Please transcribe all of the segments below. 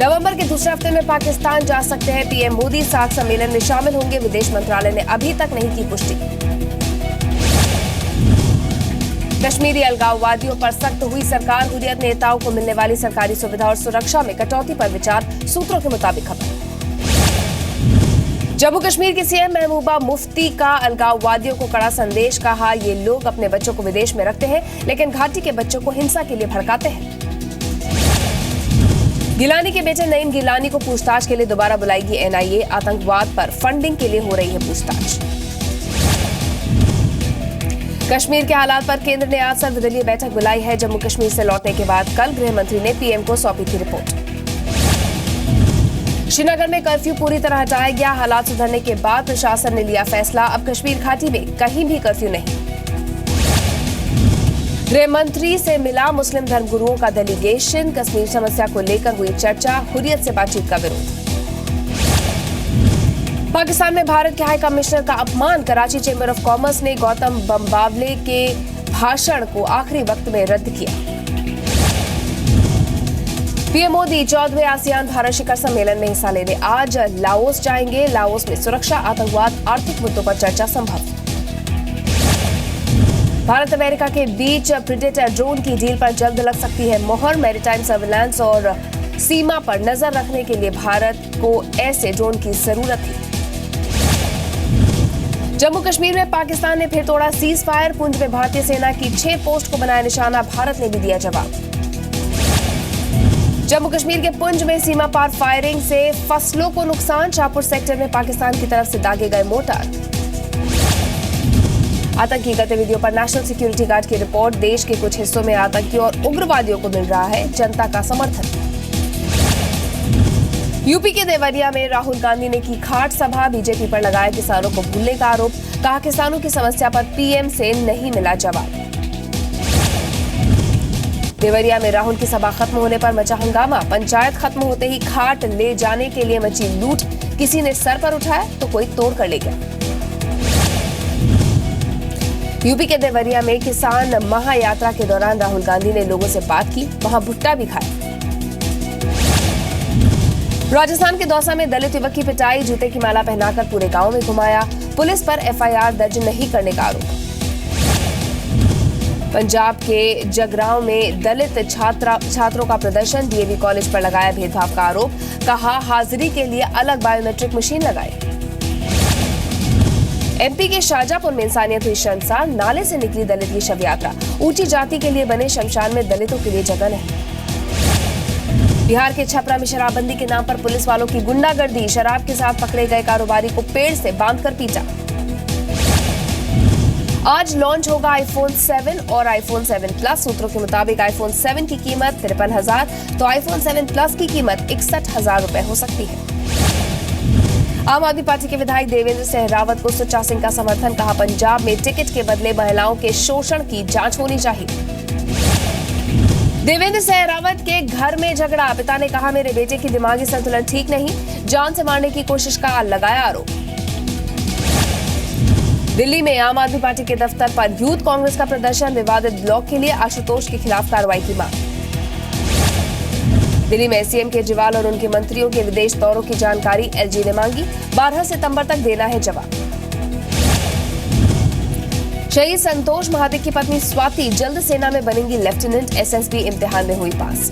नवंबर के दूसरे हफ्ते में पाकिस्तान जा सकते हैं पीएम मोदी। 60 सम्मेलन में शामिल होंगे, विदेश मंत्रालय ने अभी तक नहीं की पुष्टि। कश्मीरी अलगाववादियों पर सख्त हुई सरकार, हुर्रियत नेताओं को मिलने वाली सरकारी सुविधा और सुरक्षा में कटौती पर विचार, सूत्रों के मुताबिक खबर। जम्मू कश्मीर की सीएम महबूबा मुफ्ती का अलगाववादियों को कड़ा संदेश, कहा ये लोग अपने बच्चों को विदेश में रखते हैं लेकिन घाटी के बच्चों को हिंसा के लिए भड़काते हैं। गिलानी के बेटे नईम गिलानी को पूछताछ के लिए दोबारा बुलाएगी एनआईए, आतंकवाद पर फंडिंग के लिए हो रही है पूछताछ। कश्मीर के हालात पर केंद्र ने आज सर्वदलीय बैठक बुलाई है। जम्मू कश्मीर से लौटने के बाद कल गृह मंत्री ने पीएम को सौंपी थी रिपोर्ट। श्रीनगर में कर्फ्यू पूरी तरह हटाया गया, हालात सुधरने के बाद प्रशासन ने लिया फैसला, अब कश्मीर घाटी में कहीं भी कर्फ्यू नहीं। गृह मंत्री से मिला मुस्लिम धर्मगुरुओं का डेलीगेशन, कश्मीर समस्या को लेकर हुई चर्चा, हुर्रियत से बातचीत का विरोध। पाकिस्तान में भारत के हाई कमिश्नर का अपमान, कराची चेंबर ऑफ कॉमर्स ने गौतम बम्बावले के भाषण को आखिरी वक्त में रद्द किया। पीएम मोदी 14वें आसियान भारत शिखर सम्मेलन में हिस्सा लेने आज लाओस जाएंगे। लाओस में सुरक्षा, आतंकवाद, आर्थिक मुद्दों पर चर्चा संभव। भारत अमेरिका के बीच प्रीडेटर ड्रोन की डील पर जल्द लग सकती है मोहर। मैरीटाइम सर्विलांस और सीमा पर नजर रखने के लिए भारत को ऐसे ड्रोन की जरूरत थी। जम्मू कश्मीर में पाकिस्तान ने फिर तोड़ा सीज फायर, पुंछ में भारतीय सेना की 6 पोस्ट को बनाया निशाना, भारत ने भी दिया जवाब। जम्मू कश्मीर के पुंछ में सीमा पार फायरिंग से फसलों को नुकसान, शाहपुर सेक्टर में पाकिस्तान की तरफ से दागे गए मोर्टार। आतंकी गतिविधियों पर नेशनल सिक्योरिटी गार्ड की रिपोर्ट, देश के कुछ हिस्सों में आतंकी और उग्रवादियों को मिल रहा है जनता का समर्थन। यूपी के देवरिया में राहुल गांधी ने की खाट सभा, बीजेपी पर लगाया किसानों को भूलने का आरोप, कहा किसानों की समस्या पर पीएम से नहीं मिला जवाब। देवरिया में राहुल की सभा खत्म होने पर मचा हंगामा, पंचायत खत्म होते ही खाट ले जाने के लिए मची लूट, किसी ने सर पर उठाया तो कोई तोड़ कर ले गया। यूपी के देवरिया में किसान महायात्रा के दौरान राहुल गांधी ने लोगों से बात की, वहां भुट्टा भी खाया। राजस्थान के दौसा में दलित युवक की पिटाई, जूते की माला पहनाकर पूरे गांव में घुमाया, पुलिस पर एफआईआर दर्ज नहीं करने का आरोप। पंजाब के जगरांव में दलित छात्रों का प्रदर्शन, डीएवी कॉलेज पर लगाया भेदभाव का आरोप, कहा हाजिरी के लिए अलग बायोमेट्रिक मशीन लगाई। एमपी के शाहजहांपुर में इंसानियत हुई शर्मसार, नाले से निकली दलित की शव यात्रा, ऊंची जाति के लिए बने शमशान में दलितों के लिए जगह नहीं। बिहार के छपरा में शराबबंदी के नाम पर पुलिस वालों की गुंडागर्दी, शराब के साथ पकड़े गए कारोबारी को पेड़ से बांधकर पीटा। आज लॉन्च होगा आईफोन 7 और आईफोन 7 प्लस, सूत्रों के मुताबिक आईफोन 7 की कीमत 53,000 तो आईफोन 7 प्लस की कीमत 61,000 रुपए हो सकती है। आम आदमी पार्टी के विधायक देवेंद्र सहरावत को सुच्चा सिंह का समर्थन, कहा पंजाब में टिकट के बदले महिलाओं के शोषण की जांच होनी चाहिए। देवेंद्र सहरावत के घर में झगड़ा, पिता ने कहा मेरे बेटे की दिमागी संतुलन ठीक नहीं, जान से मारने की कोशिश का लगाया आरोप। दिल्ली में आम आदमी पार्टी के दफ्तर पर यूथ कांग्रेस का प्रदर्शन, विवादित ब्लॉक के लिए आशुतोष के खिलाफ कार्रवाई की मांग। दिल्ली में सीएम केजरीवाल और उनके मंत्रियों के विदेश दौरों की जानकारी एलजी ने मांगी, 12 सितंबर तक देना है जवाब। शहीद संतोष महादिक की पत्नी स्वाति जल्द सेना में बनेंगी लेफ्टिनेंट, एसएसबी इम्तिहान में हुई पास।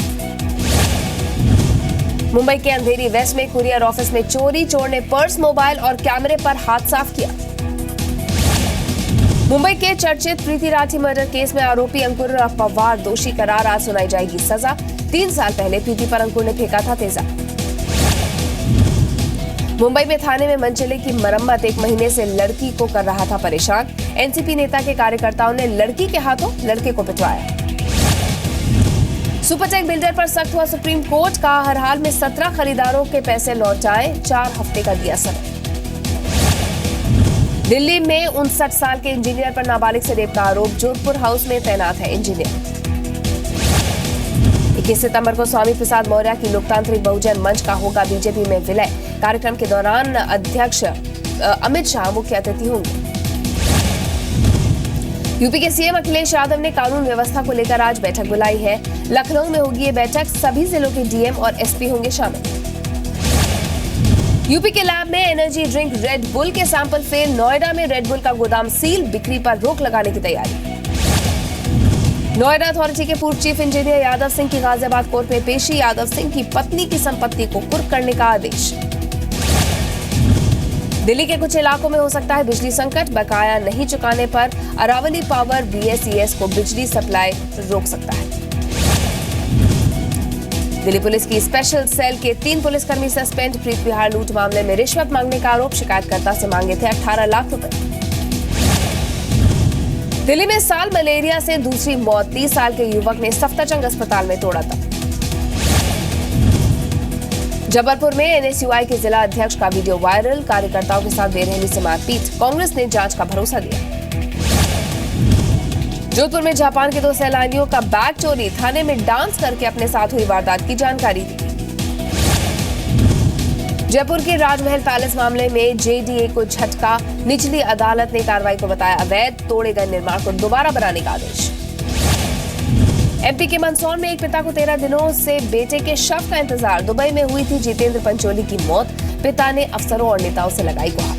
मुंबई के अंधेरी वेस्ट में कुरियर ऑफिस में चोरी, चोर ने पर्स, मोबाइल और कैमरे पर हाथ साफ किया। मुंबई के चर्चित प्रीति राठी मर्डर केस में आरोपी अंकुर पवार दोषी करार, आज सुनाई जाएगी सजा। 3 साल पहले प्रीति पर अंकुर ने फेंका था तेजाब। मुंबई में थाने में मनचले की मरम्मत, 1 महीने से लड़की को कर रहा था परेशान, एनसीपी नेता के कार्यकर्ताओं ने लड़की के हाथों लड़के को पिटवाया। सुपरटेक बिल्डर पर सख्त हुआ सुप्रीम कोर्ट का, हर हाल में 17 खरीदारों के पैसे लौटाए, 4 हफ्ते का दिया समय। दिल्ली में 59 साल के इंजीनियर पर नाबालिग से रेप का आरोप, जोधपुर हाउस में तैनात है इंजीनियर। 21 सितंबर को स्वामी प्रसाद मौर्य की लोकतांत्रिक बहुजन मंच का होगा बीजेपी में विलय, कार्यक्रम के दौरान अध्यक्ष अमित शाह मुख्य अतिथि होंगे। यूपी के सीएम अखिलेश यादव ने कानून व्यवस्था को लेकर आज बैठक बुलाई है। लखनऊ में होगी ये बैठक, सभी जिलों के डीएम और एसपी होंगे शामिल। यूपी के लैब में एनर्जी ड्रिंक रेड बुल के सैंपल फेल, नोएडा में रेड बुल का गोदाम सील, बिक्री पर रोक लगाने की तैयारी। नोएडा अथॉरिटी के पूर्व चीफ इंजीनियर यादव सिंह की गाजियाबाद कोर्ट में पेशी, यादव सिंह की पत्नी की संपत्ति को कुर्क करने का आदेश। दिल्ली के कुछ इलाकों में हो सकता है बिजली संकट, बकाया नहीं चुकाने पर अरावली पावर बीएसईएस को बिजली सप्लाई रोक सकता है। दिल्ली पुलिस की स्पेशल सेल के 3 पुलिसकर्मी सस्पेंड, प्रीत बिहार लूट मामले में रिश्वत मांगने का आरोप, शिकायतकर्ता से मांगे थे 18 लाख रुपए। दिल्ली में साल मलेरिया से दूसरी मौत, 30 साल के युवक ने सफदरजंग अस्पताल में तोड़ा दम। जबलपुर में एनएसयूआई के जिला अध्यक्ष का वीडियो वायरल, कार्यकर्ताओं के साथ बेरहमी से मारपीट, कांग्रेस ने जांच का भरोसा दिया। जोधपुर में जापान के 2 सैलानियों का बैग चोरी, थाने में डांस करके अपने साथ हुई वारदात की जानकारी दी। जयपुर के राजमहल पैलेस मामले में जेडीए को झटका, निचली अदालत ने कार्रवाई को बताया अवैध, तोड़े गए निर्माण को दोबारा बनाने का आदेश। एमपी के मंदसौर में एक पिता को 13 दिनों से बेटे के शव का इंतजार, दुबई में हुई थी जितेंद्र पंचोली की मौत, पिता ने अफसरों और नेताओं से लगाई गुहार।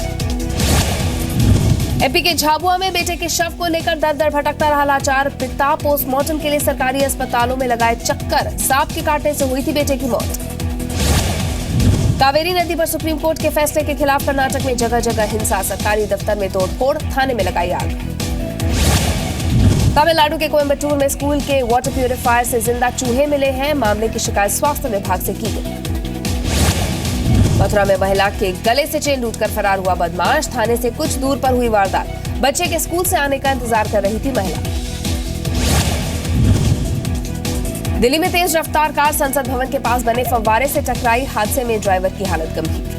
एमपी के झाबुआ में बेटे के शव को लेकर दर दर भटकता रहा लाचार, पिता पोस्टमार्टम के लिए सरकारी अस्पतालों में लगाए चक्कर, सांप के काटने से हुई थी बेटे की मौत। कावेरी नदी पर सुप्रीम कोर्ट के फैसले के खिलाफ कर्नाटक में जगह जगह हिंसा, सरकारी दफ्तर में तोड़फोड़, थाने में लगाई आग। तमिलनाडु के कोयम्बटूर में स्कूल के वाटर प्यूरिफायर से जिंदा चूहे मिले हैं, मामले की शिकायत स्वास्थ्य विभाग से की गई। मथुरा में महिला के गले से चेन लूटकर फरार हुआ बदमाश, थाने से कुछ दूर पर हुई वारदात, बच्चे के स्कूल से आने का इंतजार कर रही थी महिला। दिल्ली में तेज रफ्तार कार संसद भवन के पास बने फव्वारे से टकराई, हादसे में ड्राइवर की हालत गंभीर।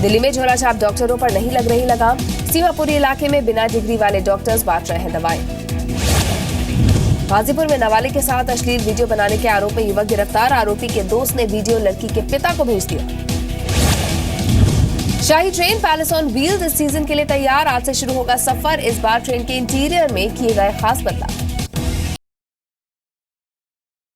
दिल्ली में झोलाछाप डॉक्टरों पर नहीं लग रही लगाम, सीमापुरी इलाके में बिना डिग्री वाले डॉक्टर्स बांट रहे हैं दवाएं। गाजीपुर में नाबालिग के साथ अश्लील वीडियो बनाने के आरोप में युवक गिरफ्तार, आरोपी के दोस्त ने वीडियो लड़की के पिता को भेज दिया। शाही ट्रेन पैलेस ऑन व्हील्स इस सीजन के लिए तैयार, आज से शुरू होगा सफर, इस बार ट्रेन के इंटीरियर में किए गए खास बदलाव।